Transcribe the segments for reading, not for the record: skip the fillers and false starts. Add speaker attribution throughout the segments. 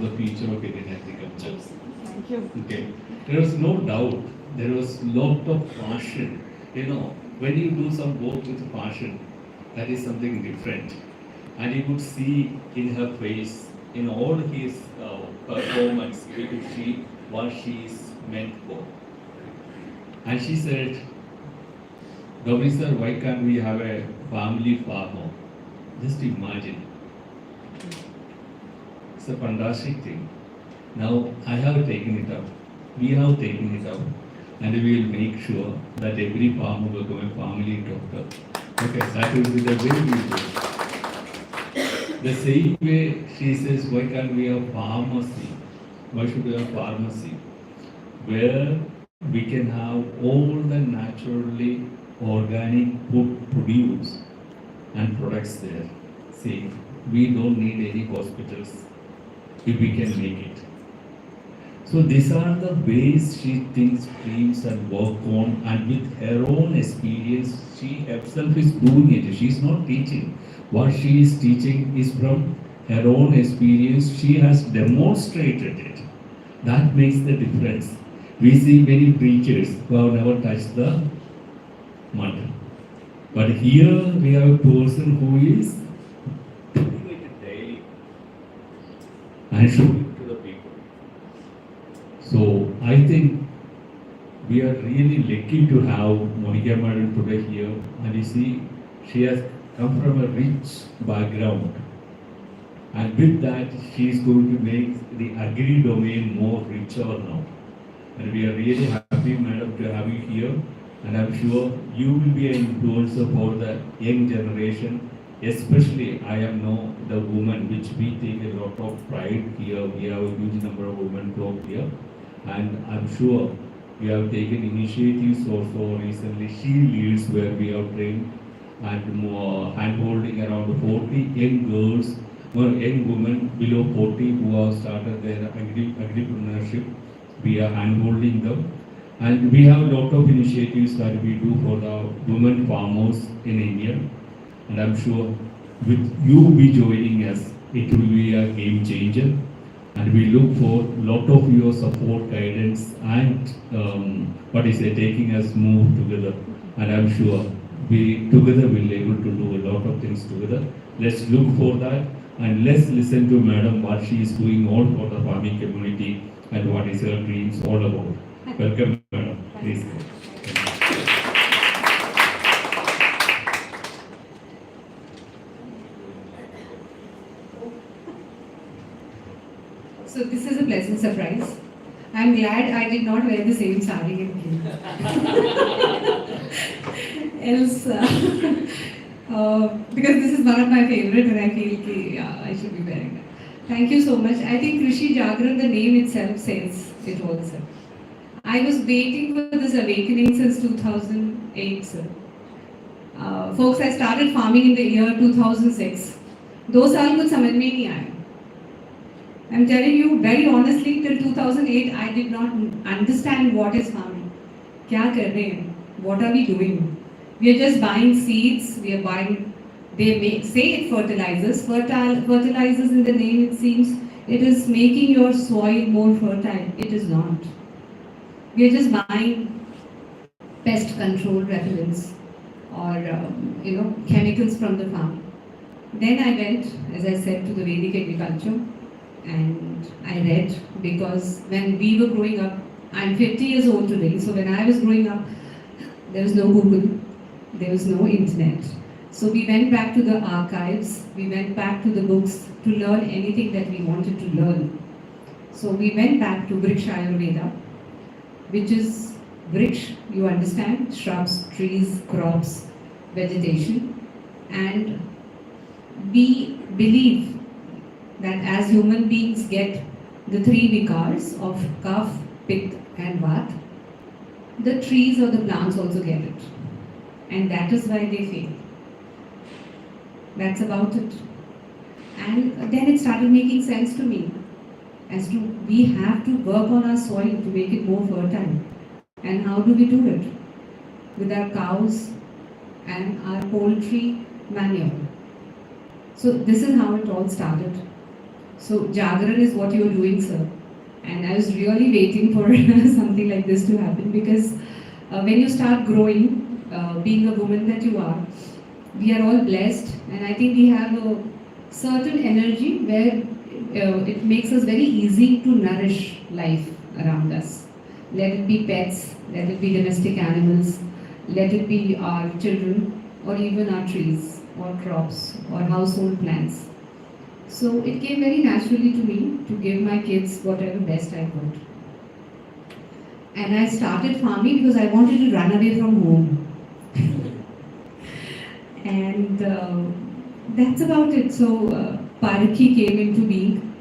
Speaker 1: the future of Indian agriculture.
Speaker 2: Thank you.
Speaker 1: Okay. There was no doubt. There was lot of passion. You know, when you do some work with passion, that is something different. And you could see in her face, in all his performance, you could see what she is meant for. And she said, Governor sir, why can't we have a family farmer? Just imagine. It's a fantastic thing. Now I have taken it up. We have taken it up. And we will make sure that every farmer will become a family doctor. Okay, that will be the way we do. The same way she says, why can't we have pharmacy? Why should we have pharmacy? Where we can have all the naturally organic food produced and products there. See, we don't need any hospitals if we can make it. So these are the ways she thinks, dreams and work on, and with her own experience, she herself is doing it. She is not teaching. What she is teaching is from her own experience. She has demonstrated it. That makes the difference. We see many preachers who have never touched the mud. But here we have a person who is doing it daily and showing it to the people. So I think we are really lucky to have Monika Madam today here. And you see, she has come from a rich background. And with that, she is going to make the agri domain more richer now. And we are really happy, madam, to have you here. And I'm sure you will be an influencer for the young generation. Especially, I am now the woman, which we take a lot of pride here. We have a huge number of women club here. And I'm sure we have taken initiatives also recently. She leads where we have trained and more hand-holding around 40 young girls, or young women below 40 who have started their agripreneurship. We are hand-holding them. And we have a lot of initiatives that we do for the women farmers in India. And I'm sure with you be joining us, it will be a game changer. And we look for a lot of your support, guidance, and taking us move together. And I'm sure we together will be able to do a lot of things together. Let's look for that and let's listen to Madam what she is doing all for the farming community and what is her dreams all about. Welcome, Madam. Please.
Speaker 3: So this is a pleasant surprise. I'm glad I did not wear the same sari in blue. Else, because this is one of my favorite and I feel I should be wearing that. Thank you so much. I think Krishi Jagran, the name itself says it all, sir. I was waiting for this awakening since 2008, sir. Folks, I started farming in the year 2006. 2 साल कुछ समझ में नहीं आया. I'm telling you very honestly, till 2008, I did not understand what is farming. क्या कर रहे हैं? What are we doing? We are just buying seeds. We are buying. They say it fertilizers. Fertilizers in the name, it seems it is making your soil more fertile. It is not. We are just buying pest control repellents or chemicals from the farm. Then I went, as I said, to the Vedic agriculture. And I read, because when we were growing up, I'm 50 years old today, so when I was growing up, there was no Google, there was no internet. So we went back to the archives, we went back to the books to learn anything that we wanted to learn. So we went back to Vriksha Ayurveda, which is Vriksh, you understand, shrubs, trees, crops, vegetation. And we believe that as human beings get the 3 vikars of Kaph, Pitta and Vat, the trees or the plants also get it. And that is why they fail. That's about it. And then it started making sense to me as to we have to work on our soil to make it more fertile. And how do we do it? With our cows and our poultry manure. So this is how it all started. So Jagran is what you're doing, sir. And I was really waiting for something like this to happen because when you start growing, being a woman that you are, we are all blessed, and I think we have a certain energy where it makes us very easy to nourish life around us. Let it be pets, let it be domestic animals, let it be our children, or even our trees, or crops, or household plants. So it came very naturally to me to give my kids whatever best I could. And I started farming because I wanted to run away from home. And that's about it. So Paraki came into being.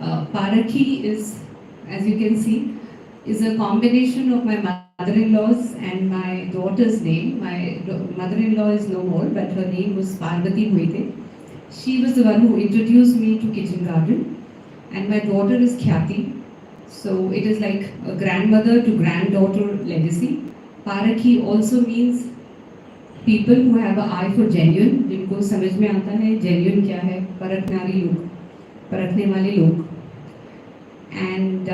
Speaker 3: Paraki is, as you can see, is a combination of my mother-in-law's and my daughter's name. My mother-in-law is no more, but her name was Mohite. She was the one who introduced me to kitchen garden, and my daughter is Khyati. So it is like a grandmother to granddaughter legacy. Paraki also means people who have an eye for genuine, जिनको समझ में आता है genuine क्या है, परखनारी लोग, परखने वाले लोग. And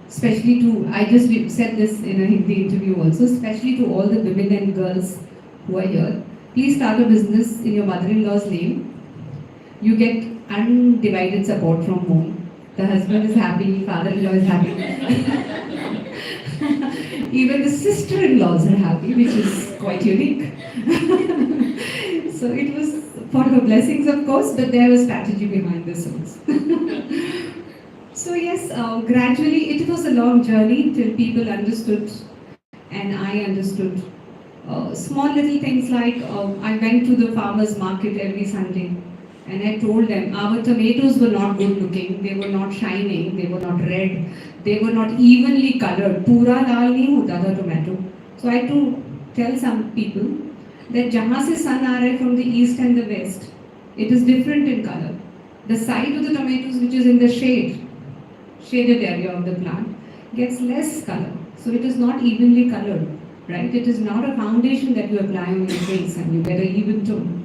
Speaker 3: especially to, I just said this in a Hindi interview also, especially to all the women and girls who are here, please start a business in your mother-in-law's name. You get undivided support from home. The husband is happy, father-in-law is happy. Even the sister-in-laws are happy, which is quite unique. So it was for her blessings, of course, but there was strategy behind this also. So yes, gradually it was a long journey till people understood and I understood. Small little things like I went to the farmer's market every Sunday. And I told them, our tomatoes were not good looking, they were not shining, they were not red, they were not evenly colored. Pura lal nahi hota tha tomato. So I had to tell some people that jahan se sun aa raha hai from the east and the west, it is different in color. The side of the tomatoes which is in the shaded area of the plant, gets less color. So it is not evenly colored, right? It is not a foundation that you apply on your face and you get an even tone.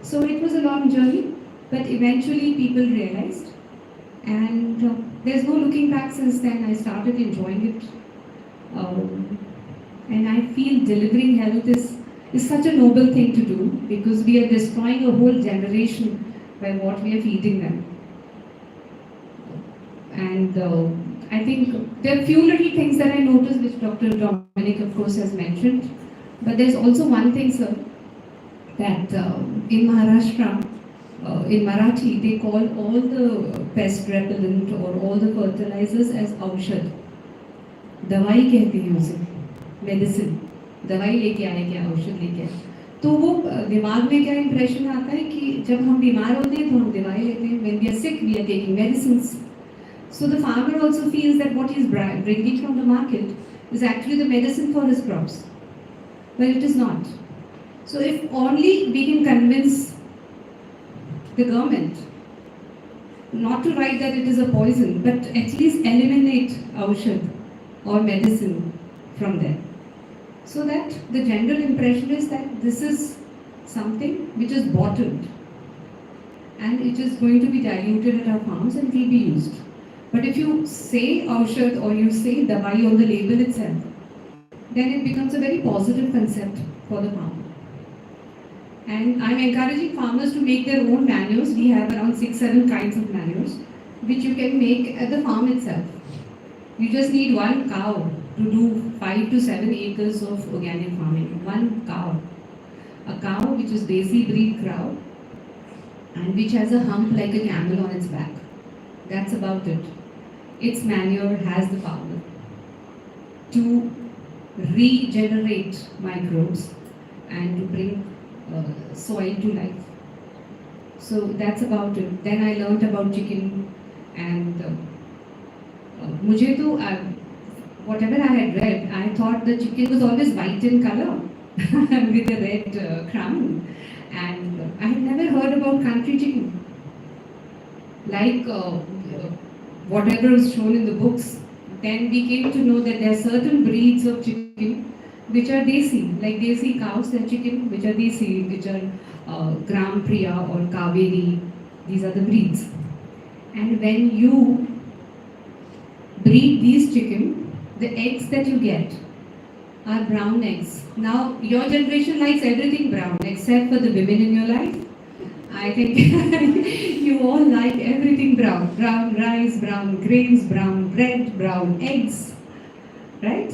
Speaker 3: So it was a long journey, but eventually people realized, and there's no looking back since then. I started enjoying it, and I feel delivering health is such a noble thing to do, because we are destroying a whole generation by what we are feeding them. And I think there are few little things that I noticed, which Dr. Dominic of course has mentioned, but there's also one thing, sir, that in Maharashtra, in Marathi, they call all the pest repellent or all the fertilizers as औषध. दवाई कहते हैं उसे, medicine. दवाई लेके आए क्या, औषध लेके आए. तो वो दिमाग में क्या impression आता है कि जब हम बीमार होते हैं तो हम दवाई लेते हैं. When we are sick, we are taking medicines. So the farmer also feels that what he is bringing from the market is actually the medicine for his crops. Well, it is not. So if only we can convince the government not to write that it is a poison, but at least eliminate aushad or medicine from there. So that the general impression is that this is something which is bottled and it is going to be diluted at our farms and will be used. But if you say aushad or you say dawai on the label itself, then it becomes a very positive concept for the farmer. And I'm encouraging farmers to make their own manures. We have around 6-7 kinds of manures, which you can make at the farm itself. You just need one cow to do 5 to 7 acres of organic farming. One cow. A cow which is Desi breed cow and which has a hump like a camel on its back. That's about it. Its manure has the power to regenerate microbes and to bring soil to life. So that's about it. Then I learnt about chicken, and मुझे तो whatever I had read, I thought the chicken was always white in color with a red crown, and I had never heard about country chicken. Like whatever was shown in the books, then we came to know that there are certain breeds of chicken which are desi, like desi cows and chicken which are desi, which are Gram Priya or Kaveri. These are the breeds. And when you breed these chicken, the eggs that you get are brown eggs. Now, your generation likes everything brown except for the women in your life. I think you all like everything brown. Brown rice, brown grains, brown bread, brown eggs, right?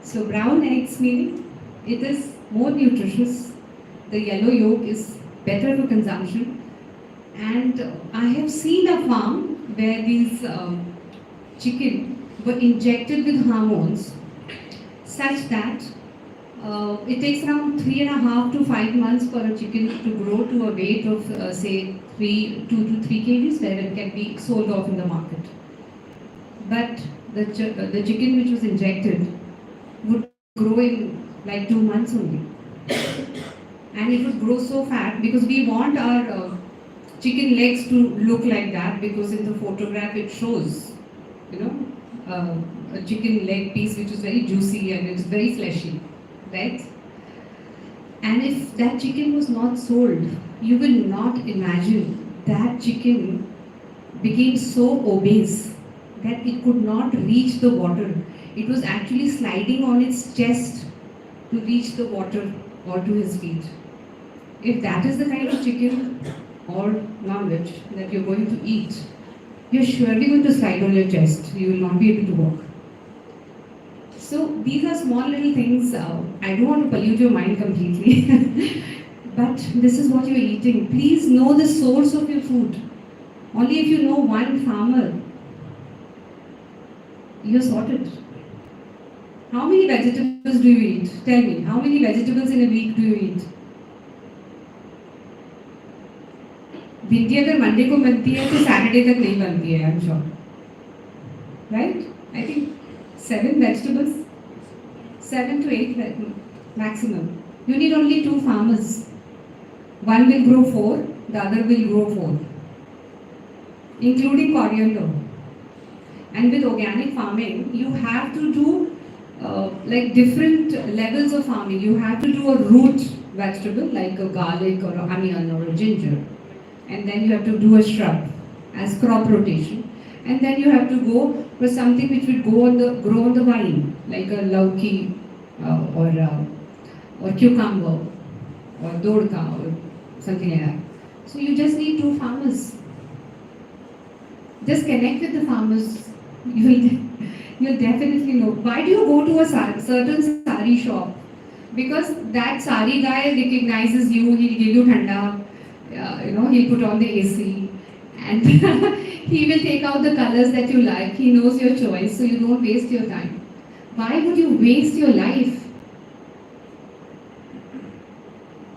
Speaker 3: So brown eggs meaning it is more nutritious. The yellow yolk is better for consumption. And I have seen a farm where these chicken were injected with hormones such that it takes around 3.5 to 5 months for a chicken to grow to a weight of say 2 to 3 kgs where it can be sold off in the market. But the chicken which was injected would grow in like 2 months only. And it would grow so fat because we want our chicken legs to look like that because in the photograph it shows, you know, a chicken leg piece which is very juicy and it's very fleshy, right? And if that chicken was not sold, you will not imagine that chicken became so obese that it could not reach the water. It was actually sliding on its chest to reach the water or to his feet. If that is the kind of chicken or non-veg that you're going to eat, you're surely going to slide on your chest. You will not be able to walk. So these are small little things. I don't want to pollute your mind completely. But this is what you're eating. Please know the source of your food. Only if you know one farmer, you're sorted. How many vegetables do you eat? Tell me, how many vegetables in a week do you eat? भिंडी अगर Monday को बनती है तो Saturday तक नहीं बनती है, I am sure, right? I think 7 vegetables, 7 to 8 maximum. You need only 2 farmers. One will grow 4, the other will grow 4, including coriander. And with organic farming, you have to do like different levels of farming. You have to do a root vegetable like a garlic or an onion or a ginger. And then you have to do a shrub as crop rotation, and then you have to go for something which will grow on the vine, like a lauki or cucumber or dodka or something like that. So you just need 2 farmers. Just connect with the farmers. You'll definitely know. Why do you go to a certain sari shop? Because that sari guy recognizes you. He'll give you thanda. He'll put on the AC and he will take out the colors that you like. He knows your choice, so you don't waste your time. Why would you waste your life?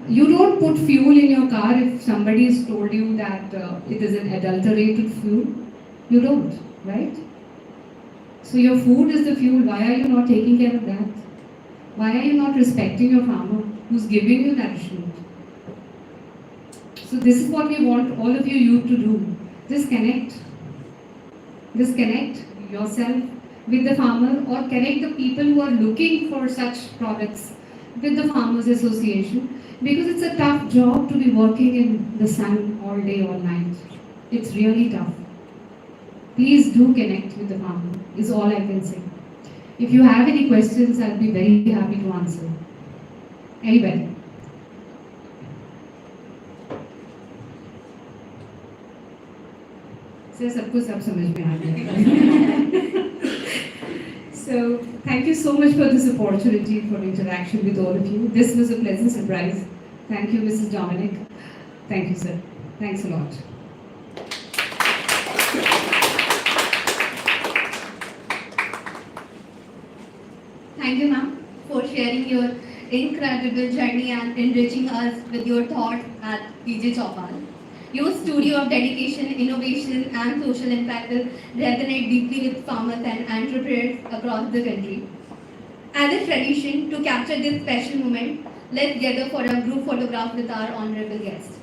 Speaker 3: You don't put fuel in your car if somebody has told you that it is an adulterated fuel. You don't, right? So your food is the fuel. Why are you not taking care of that? Why are you not respecting your farmer who's giving you nourishment? So this is what we want all of you to do. Just connect. Just connect yourself with the farmer or connect the people who are looking for such products with the Farmers Association, because it's a tough job to be working in the sun all day, all night. It's really tough. Please do connect with the farmer, is all I can say. If you have any questions, I'll be very happy to answer. Anybody? सबको सब समझ में आ गया. So thank you so much for this opportunity for interaction with all of you. This was a pleasant surprise. Thank you, Mrs. Dominic. Thank you, sir. Thanks a lot.
Speaker 2: Thank you, ma'am, for sharing your incredible journey and enriching us with your thoughts at PJ Chaupal. Your story of dedication, innovation, and social impact will resonate deeply with farmers and entrepreneurs across the country. As a tradition, to capture this special moment, let's gather for a group photograph with our honorable guest.